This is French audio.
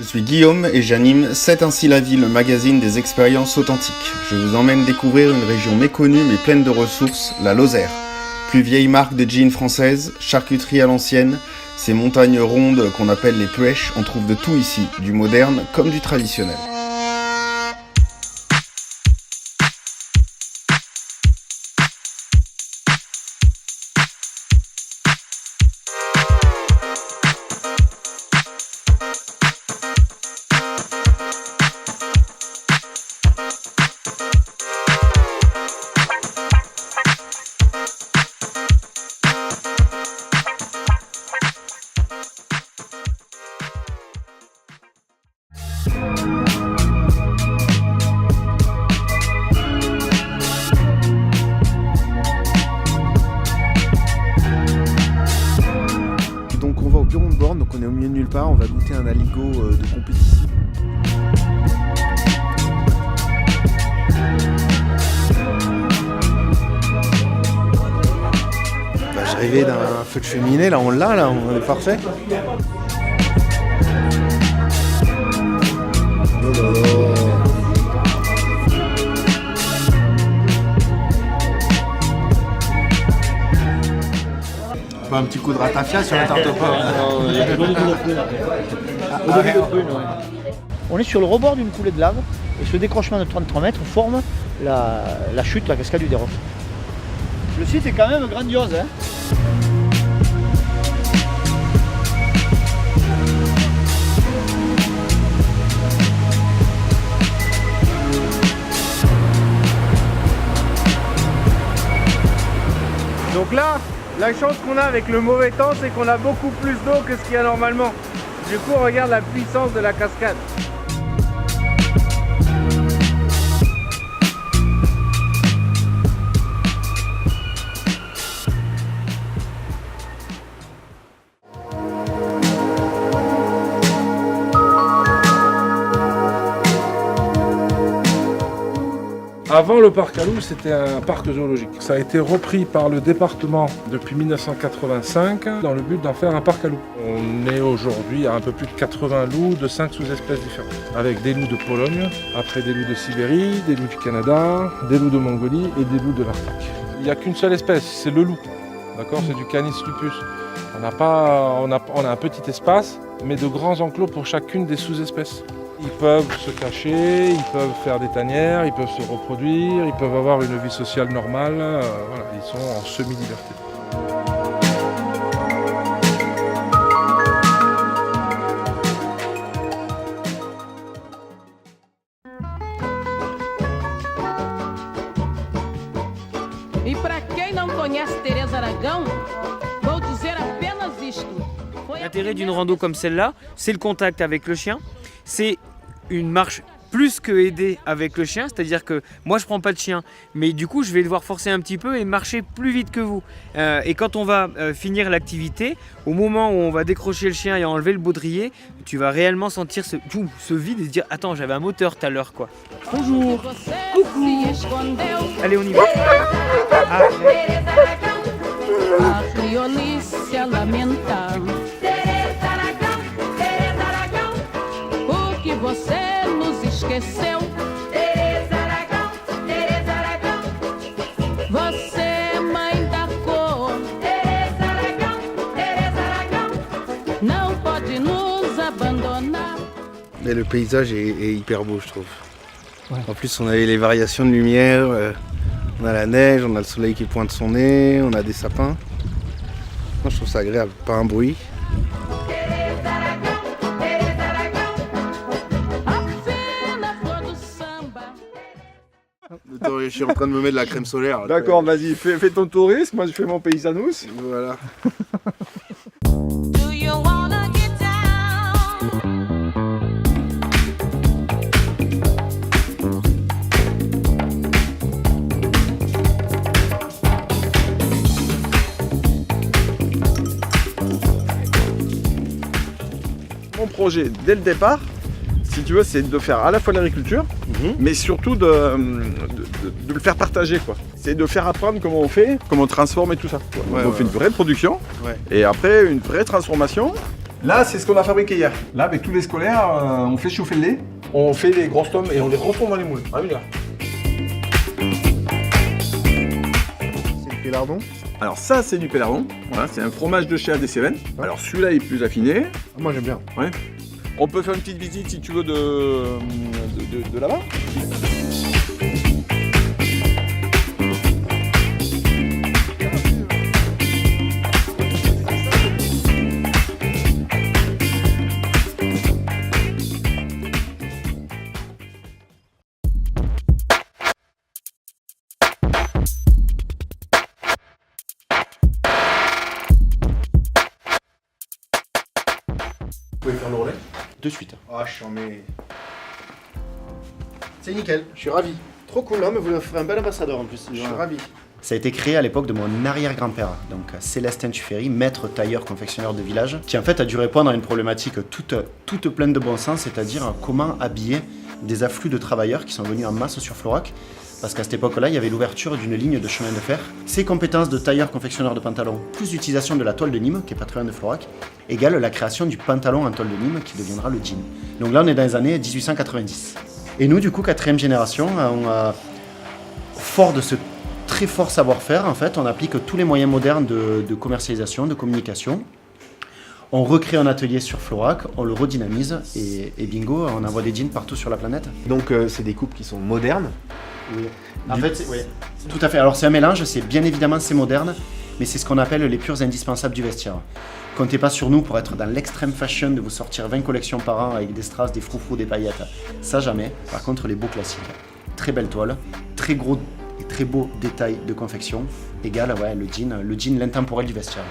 Je suis Guillaume et j'anime C'est ainsi la vie, le magazine des expériences authentiques. Je vous emmène découvrir une région méconnue mais pleine de ressources, la Lozère. Plus vieille marque de jeans française, charcuterie à l'ancienne, ces montagnes rondes qu'on appelle les Puech, on trouve de tout ici, du moderne comme du traditionnel. Donc on va au bureau de borne, donc on est au milieu de nulle part, on va goûter un aligot de compétition. Bah, je rêvais d'un feu de cheminée, là on l'a, là on est parfait. Oh là là. Un petit coup de ratafia sur la tarte aux pommes. On est sur le rebord d'une coulée de lave et ce décrochement de 33 mètres forme la chute, la cascade du Déroc. Le site est quand même grandiose, hein. Donc là, la chance qu'on a avec le mauvais temps, c'est qu'on a beaucoup plus d'eau que ce qu'il y a normalement. Du coup, on regarde la puissance de la cascade. Avant le parc à loups, c'était un parc zoologique. Ça a été repris par le département depuis 1985 dans le but d'en faire un parc à loups. On est aujourd'hui à un peu plus de 80 loups de 5 sous-espèces différentes. Avec des loups de Pologne, après des loups de Sibérie, des loups du Canada, des loups de Mongolie et des loups de l'Arctique. Il n'y a qu'une seule espèce, c'est le loup. D'accord, c'est du Canis lupus. On a un petit espace, mais de grands enclos pour chacune des sous-espèces. Ils peuvent se cacher, ils peuvent faire des tanières, ils peuvent se reproduire, ils peuvent avoir une vie sociale normale. Voilà, ils sont en semi-liberté. E para quem não conhece Teresa Aragão, vou dizer apenas isto. L'intérêt d'une rando comme celle-là, c'est le contact avec le chien. C'est une marche plus que aidée avec le chien, c'est-à-dire que moi je prends pas de chien, mais du coup je vais devoir forcer un petit peu et marcher plus vite que vous. Et quand on va finir l'activité, au moment où on va décrocher le chien et enlever le baudrier, tu vas réellement sentir ce vide et se dire attends, j'avais un moteur tout à l'heure quoi. Bonjour. Coucou. Allez, on y va. Ah. Você nos esqueceu, Teresa Aragão, Teresa Aragão. Você é mãe da cor, Teresa Aragão, Teresa Aragão. Não pode nos abandonar. Mais le paysage est hyper beau, je trouve. Ouais. En plus, on a les variations de lumière, on a la neige, on a le soleil qui pointe son nez, on a des sapins. Moi, je trouve ça agréable, pas un bruit. Je suis en train de me mettre de la crème solaire. D'accord, vas-y, fais ton tourisme, moi je fais mon paysanous. Voilà. Mon projet, dès le départ, si tu veux, c'est de faire à la fois l'agriculture, mais surtout de le faire partager, quoi. C'est de faire apprendre comment on fait, comment on transforme et tout ça. Ouais, on fait une vraie production, et après une vraie transformation, Là, c'est ce qu'on a fabriqué hier. Là, avec tous les scolaires, on fait chauffer le lait. On fait les grosses tomes et on les retourne dans les moules. Ah oui, là. C'est le pélardon. Alors ça, c'est du pélardon. Voilà, c'est un fromage de chèvre des Cévennes. Alors celui-là est plus affiné. Moi j'aime bien. Ouais. On peut faire une petite visite si tu veux de là-bas. Vous pouvez faire le relais? De suite. Ah, je suis en mets. C'est nickel, je suis ravi. Trop cool, hein, mais vous ferez un bel ambassadeur en plus. Je suis ravi. Ça a été créé à l'époque de mon arrière-grand-père, donc Célestin Tuffery, maître tailleur confectionneur de village, qui en fait a dû répondre à une problématique toute pleine de bon sens, c'est-à-dire comment habiller des afflux de travailleurs qui sont venus en masse sur Florac, parce qu'à cette époque-là, il y avait l'ouverture d'une ligne de chemin de fer. Ses compétences de tailleur confectionneur de pantalons, plus l'utilisation de la toile de Nîmes, qui est pas très loin de Florac, égale la création du pantalon en toile de Nîmes, qui deviendra le jean. Donc là, on est dans les années 1890. Et nous, du coup, 4e génération, fort de ce très fort savoir-faire, en fait, on applique tous les moyens modernes de commercialisation, de communication. On recrée un atelier sur Florac, on le redynamise et bingo, on envoie des jeans partout sur la planète. Donc c'est des coupes qui sont modernes. Oui. En fait, oui, tout à fait. Alors c'est un mélange, c'est bien évidemment c'est moderne, mais c'est ce qu'on appelle les purs indispensables du vestiaire. Comptez pas sur nous pour être dans l'extrême fashion de vous sortir 20 collections par an avec des strass, des froufrous, des paillettes. Ça jamais. Par contre les beaux classiques. Très belle toile, très gros et très beau détail de confection, égale le jean l'intemporel du vestiaire.